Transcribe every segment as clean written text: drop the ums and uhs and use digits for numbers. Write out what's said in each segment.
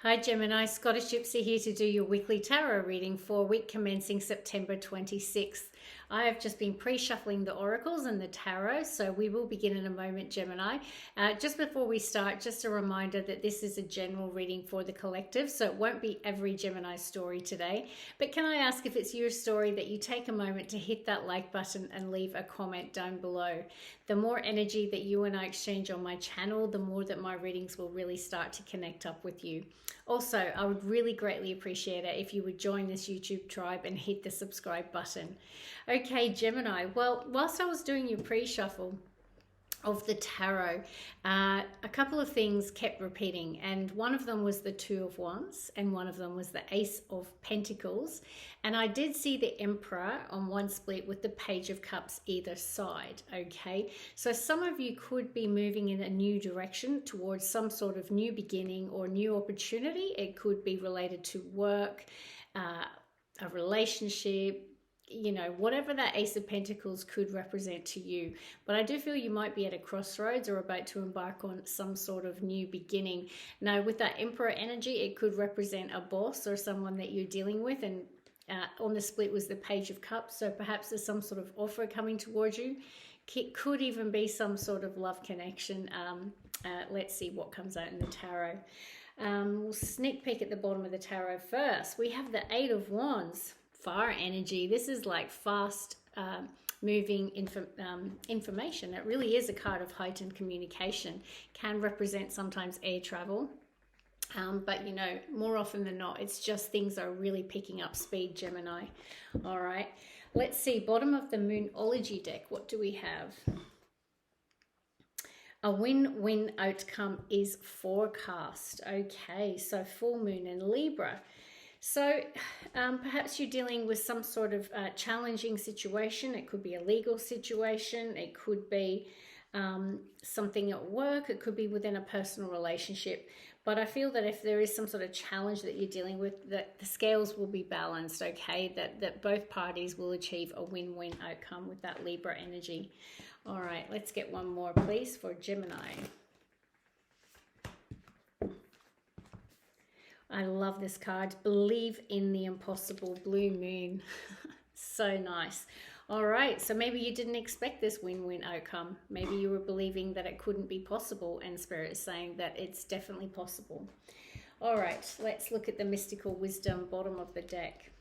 Hi Gemini, Scottish Gypsy here to do your weekly tarot reading for week commencing September 26th. I have just been pre-shuffling the oracles and the tarot, so we will begin in a moment, Gemini. Just before we start, just a reminder that this is a general reading for the collective, so it won't be every Gemini story today. But can I ask, if it's your story, that you take a moment to hit that like button and leave a comment down below. The more energy that you and I exchange on my channel, the more that my readings will really start to connect up with you. Also, I would really greatly appreciate it if you would join this YouTube tribe and hit the subscribe button. Okay, Gemini, well, whilst I was doing your pre-shuffle of the tarot, a couple of things kept repeating, and one of them was the Two of Wands and one of them was the Ace of Pentacles, and I did see the Emperor on one split with the Page of Cups either side. Okay, so some of you could be moving in a new direction towards some sort of new beginning or new opportunity. It could be related to work, a relationship, you know, whatever that Ace of Pentacles could represent to you. But I do feel you might be at a crossroads or about to embark on some sort of new beginning. Now, with that Emperor energy, it could represent a boss or someone that you're dealing with, and on the split was the Page of Cups, so perhaps there's some sort of offer coming towards you. It could even be some sort of love connection. Let's see what comes out in the tarot. We'll sneak peek at the bottom of the tarot first. We have the Eight of Wands. Fire energy. This is like fast moving information. It really is a card of heightened communication. Can represent sometimes air travel, but you know, more often than not, it's just things are really picking up speed, Gemini. All right, let's see, bottom of the Moonology deck, what do we have? A win-win outcome is forecast. Okay, so full moon in Libra. So perhaps you're dealing with some sort of challenging situation. It could be a legal situation. It could be something at work. It could be within a personal relationship. But I feel that if there is some sort of challenge that you're dealing with, that the scales will be balanced, okay? That both parties will achieve a win-win outcome with that Libra energy. All right, let's get one more, please, for Gemini. I love this card. Believe in the impossible, blue moon. So nice. All right, so maybe you didn't expect this win-win outcome. Maybe you were believing that it couldn't be possible, and Spirit is saying that it's definitely possible. All right, let's look at the mystical wisdom, bottom of the deck.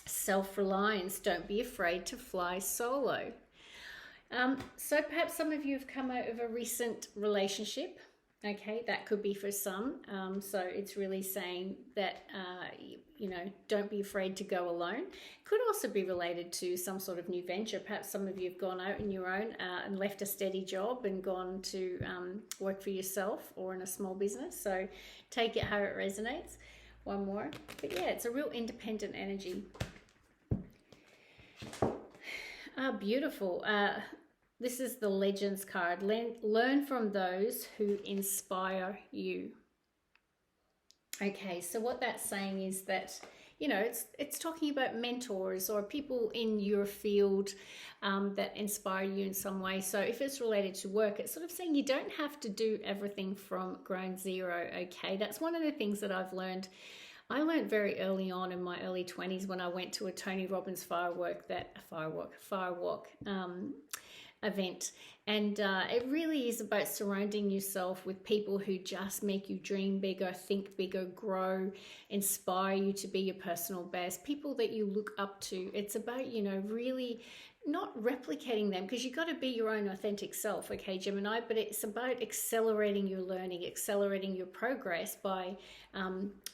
Self-reliance. Don't be afraid to fly solo. So perhaps some of you have come out of a recent relationship. Okay, that could be for some. So it's really saying that, you know, don't be afraid to go alone. Could also be related to some sort of new venture. Perhaps some of you have gone out on your own and left a steady job and gone to work for yourself or in a small business. So take it how it resonates. One more. But yeah, it's a real independent energy. Beautiful. This is the Legends card. Learn from those who inspire you. Okay, so what that's saying is that, you know, it's talking about mentors or people in your field that inspire you in some way. So if it's related to work, it's sort of saying you don't have to do everything from ground zero, okay? That's one of the things that I've learned. I learned very early on in my early 20s when I went to a Tony Robbins firewalk event, and it really is about surrounding yourself with people who just make you dream bigger, think bigger, grow, inspire you to be your personal best, people that you look up to. It's about, you know, really not replicating them, because you've got to be your own authentic self, okay, Gemini, but it's about accelerating your learning, accelerating your progress by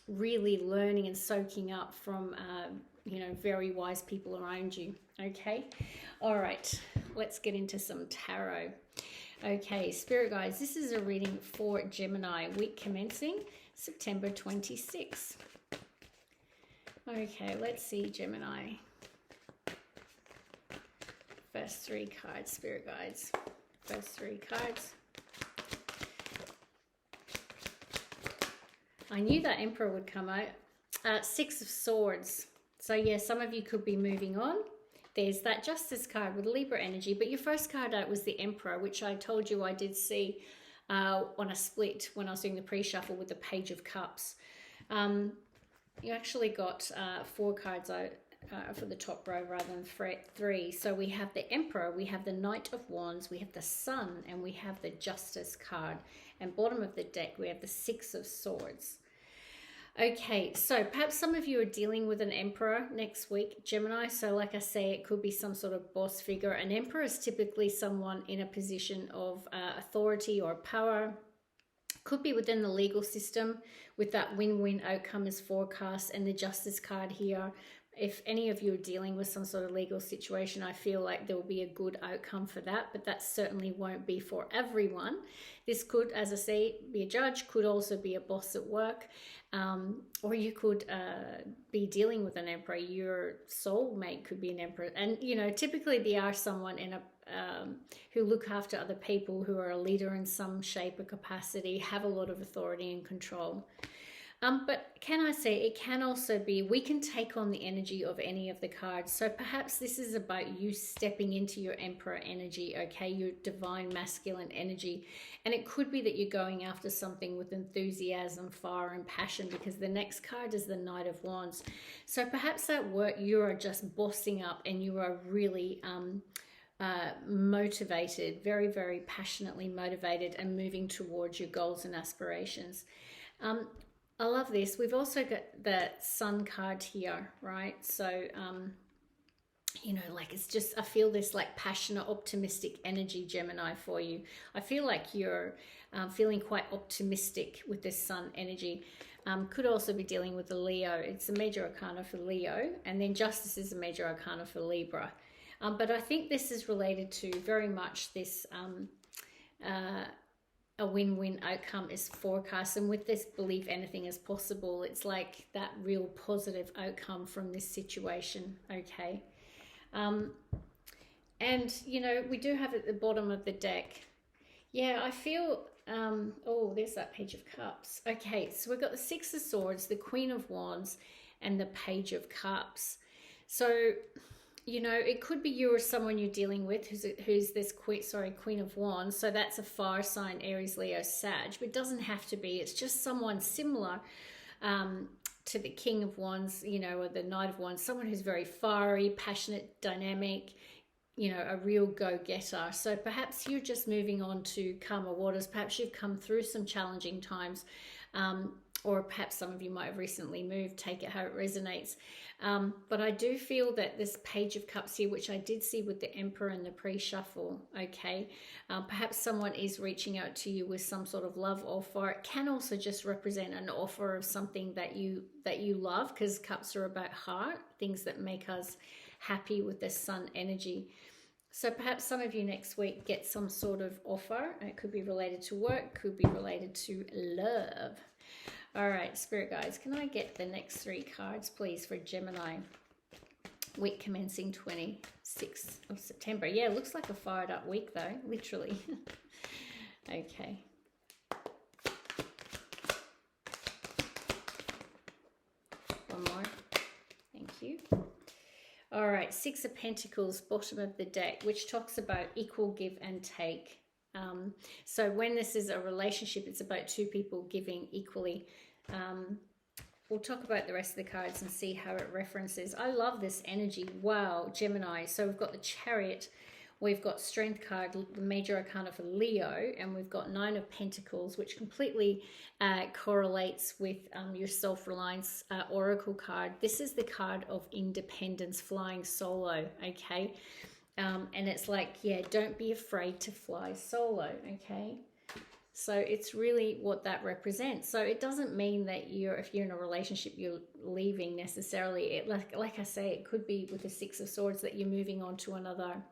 really learning and soaking up from you know, very wise people around you. Okay, all right, let's get into some tarot. Okay, Spirit guides, this is a reading for Gemini, week commencing September 26th. Okay, let's see, Gemini. First three cards, Spirit guides. First three cards. I knew that Emperor would come out. Six of Swords. So yeah, some of you could be moving on. There's that Justice card with Libra energy, but your first card out was the Emperor, which I told you I did see on a split when I was doing the pre-shuffle with the Page of Cups. You actually got 4 cards out for the top row rather than 3. So we have the Emperor, we have the Knight of Wands, we have the Sun, and we have the Justice card. And bottom of the deck, we have the 6 of Swords. Okay, so perhaps some of you are dealing with an Emperor next week, Gemini. So like I say, it could be some sort of boss figure. An Emperor is typically someone in a position of authority or power. Could be within the legal system with that win-win outcome as forecast, and the Justice card here. If any of you are dealing with some sort of legal situation, I feel like there will be a good outcome for that, but that certainly won't be for everyone. This could, as I say, be a judge, could also be a boss at work, or you could be dealing with an Emperor. Your soulmate could be an Emperor. And, you know, typically they are someone in a who look after other people, who are a leader in some shape or capacity, have a lot of authority and control. But can I say, it can also be, we can take on the energy of any of the cards. So perhaps this is about you stepping into your Emperor energy, okay, your divine masculine energy. And it could be that you're going after something with enthusiasm, fire, and passion, because the next card is the Knight of Wands. So perhaps at work you are just bossing up and you are really motivated, very, very passionately motivated and moving towards your goals and aspirations. I love this. We've also got the Sun card here, right? So, you know, like it's just, I feel this like passionate, optimistic energy, Gemini, for you. I feel like you're feeling quite optimistic with this Sun energy. Could also be dealing with the Leo. It's a major arcana for Leo, and then Justice is a major arcana for Libra. But I think this is related to very much this a win-win outcome is forecast, and with this believe anything is possible, it's like that real positive outcome from this situation, okay? And you know, we do have at the bottom of the deck, yeah, I feel oh, there's that Page of Cups. Okay, so we've got the 6 of Swords, the Queen of Wands, and the Page of Cups. So, you know, it could be you or someone you're dealing with who's this Queen of Wands. So that's a fire sign, Aries, Leo, Sag. But it doesn't have to be. It's just someone similar to the King of Wands, you know, or the Knight of Wands. Someone who's very fiery, passionate, dynamic, you know, a real go-getter. So perhaps you're just moving on to calmer waters. Perhaps you've come through some challenging times. Or perhaps some of you might have recently moved, take it how it resonates. But I do feel that this Page of Cups here, which I did see with the Emperor in the pre-shuffle, okay, perhaps someone is reaching out to you with some sort of love offer. It can also just represent an offer of something that you love, because cups are about heart, things that make us happy with the Sun energy. So perhaps some of you next week get some sort of offer. It could be related to work, could be related to love. All right, Spirit Guides, can I get the next 3 cards, please, for Gemini? Week commencing 26th of September. Yeah, it looks like a fired up week, though, literally. Okay. One more. Thank you. All right, 6 of Pentacles, bottom of the deck, which talks about equal give and take. So when this is a relationship, it's about 2 people giving equally. We'll talk about the rest of the cards and see how it references. I love this energy. Wow, Gemini. So we've got the Chariot, we've got Strength card, the major arcana for Leo, and we've got 9 of Pentacles, which completely correlates with your self-reliance oracle card. This is the card of independence, flying solo, okay? And it's like, yeah, don't be afraid to fly solo, okay? So it's really what that represents. So it doesn't mean that if you're in a relationship, you're leaving necessarily. It, like I say, it could be with the 6 of Swords that you're moving on to another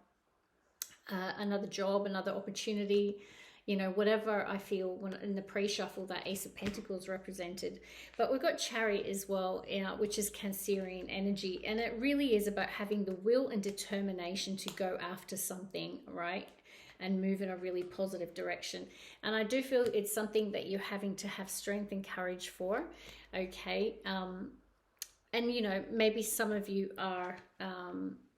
job, another opportunity, you know, whatever. I feel when in the pre-shuffle that Ace of Pentacles represented. But we've got Chariot as well, which is Cancerian energy. And it really is about having the will and determination to go after something, right? And move in a really positive direction. And I do feel it's something that you're having to have strength and courage for, okay? And, you know, maybe some of you are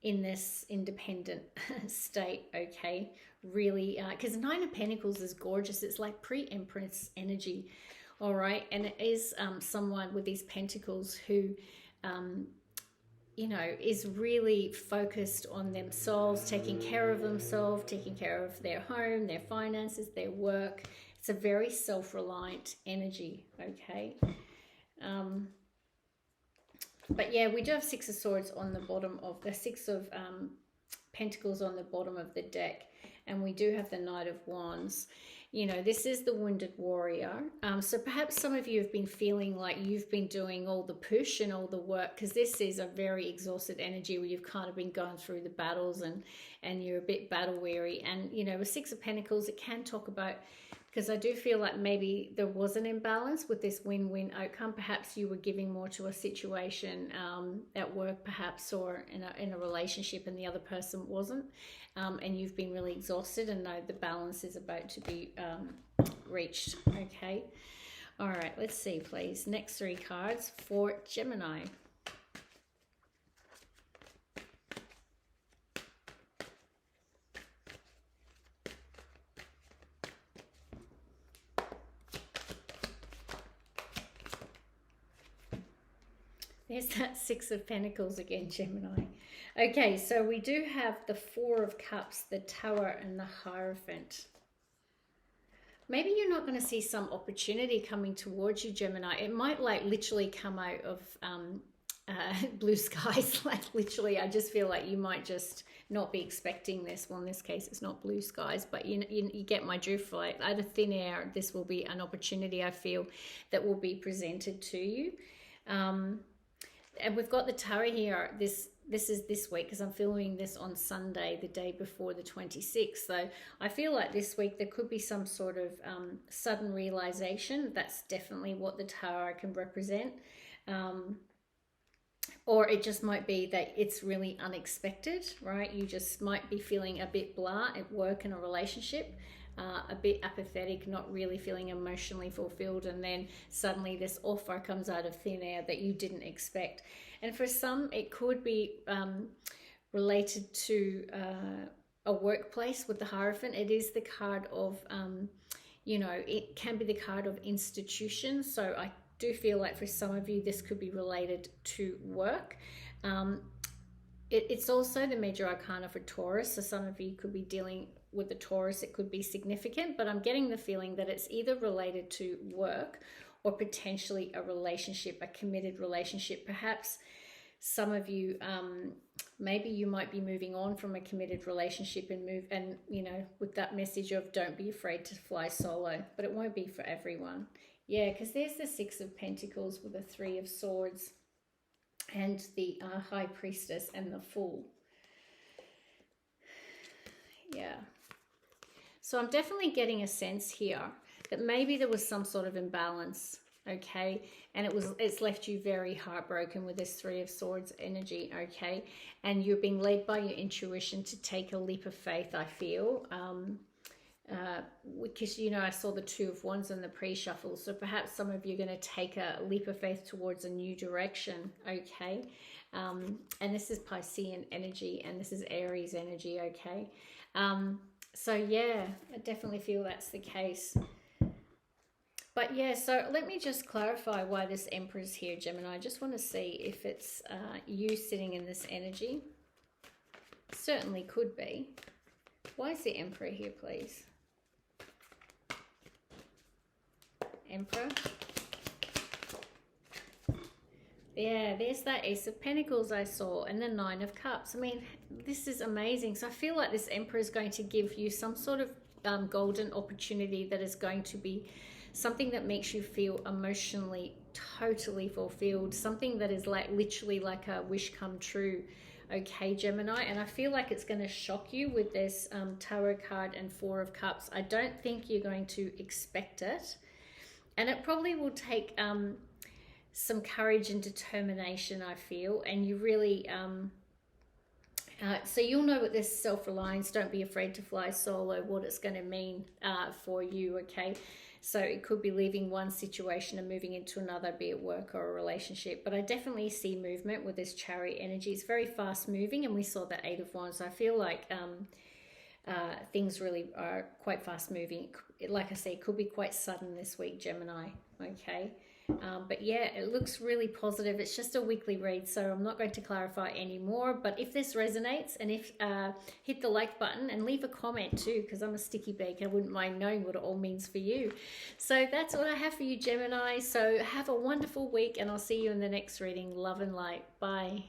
in this independent state, okay, really, because Nine of Pentacles is gorgeous. It's like pre-Empress energy, all right? And it is someone with these pentacles who, you know, is really focused on themselves, taking care of themselves, taking care of their home, their finances, their work. It's a very self-reliant energy, okay? But yeah, we do have Six of Swords on the bottom of the Six of Pentacles on the bottom of the deck, and we do have the Knight of Wands. You know, this is the wounded warrior. So perhaps some of you have been feeling like you've been doing all the push and all the work, because this is a very exhausted energy where you've kind of been going through the battles and you're a bit battle weary. And, you know, with Six of Pentacles, it can talk about, because I do feel like maybe there was an imbalance with this win-win outcome. Perhaps you were giving more to a situation at work, perhaps, or in a relationship, and the other person wasn't. And you've been really exhausted, and know the balance is about to be reached. Okay. All right. Let's see, please. Next three cards for Gemini. There's that Six of Pentacles again, Gemini. Okay, so we do have the Four of Cups, the Tower, and the Hierophant. Maybe you're not going to see some opportunity coming towards you, Gemini. It might like literally come out of blue skies. Like literally, I just feel like you might just not be expecting this. Well, in this case, it's not blue skies, but you get my drift. Like out of thin air, this will be an opportunity, I feel, that will be presented to you. And we've got the Tower here. This is this week, because I'm filming this on Sunday, the day before the 26th. So I feel like this week there could be some sort of sudden realization. That's definitely what the Tower can represent. Or it just might be that it's really unexpected, right? You just might be feeling a bit blah at work in a relationship. A bit apathetic, not really feeling emotionally fulfilled, and then suddenly this offer comes out of thin air that you didn't expect. And for some, it could be related to a workplace with the Hierophant. It is the card of, you know, it can be the card of institutions. So I do feel like for some of you, this could be related to work. It's also the major arcana for Taurus. So some of you could be dealing with the Taurus. It could be significant, but I'm getting the feeling that it's either related to work or potentially a relationship, a committed relationship. Perhaps some of you, maybe you might be moving on from a committed relationship and you know, with that message of don't be afraid to fly solo, but it won't be for everyone. Yeah, because there's the Six of Pentacles with the Three of Swords and the High Priestess and the Fool. Yeah. So I'm definitely getting a sense here that maybe there was some sort of imbalance, okay? And it's left you very heartbroken with this Three of Swords energy, okay? And you're being led by your intuition to take a leap of faith, I feel. Because, you know, I saw the Two of Wands in the pre-shuffle. So perhaps some of you are going to take a leap of faith towards a new direction, okay? And this is Piscean energy, and this is Aries energy, okay? So yeah, I definitely feel that's the case. But yeah, so let me just clarify why this Emperor's here, Gemini. I just want to see if it's you sitting in this energy. Certainly could be. Why is the Emperor here, please? Emperor. Yeah, there's that Ace of Pentacles I saw, and the Nine of Cups. I mean, this is amazing. So I feel like this Emperor is going to give you some sort of golden opportunity that is going to be something that makes you feel emotionally totally fulfilled, something that is like literally like a wish come true, okay, Gemini? And I feel like it's going to shock you with this Tarot card and Four of Cups. I don't think you're going to expect it, and it probably will take some courage and determination, I feel, and you really so you'll know with this self-reliance, don't be afraid to fly solo, what it's going to mean for you, okay? So it could be leaving one situation and moving into another, be it work or a relationship. But I definitely see movement with this Chariot energy. It's very fast moving, and we saw that Eight of Wands. I feel like things really are quite fast moving. Like I say, it could be quite sudden this week, Gemini. Okay. But yeah, it looks really positive. It's just a weekly read, so I'm not going to clarify any more. But if this resonates, and if hit the like button and leave a comment too, because I'm a sticky beak. I wouldn't mind knowing what it all means for you. So that's what I have for you, Gemini. So have a wonderful week, and I'll see you in the next reading. Love and light. Bye.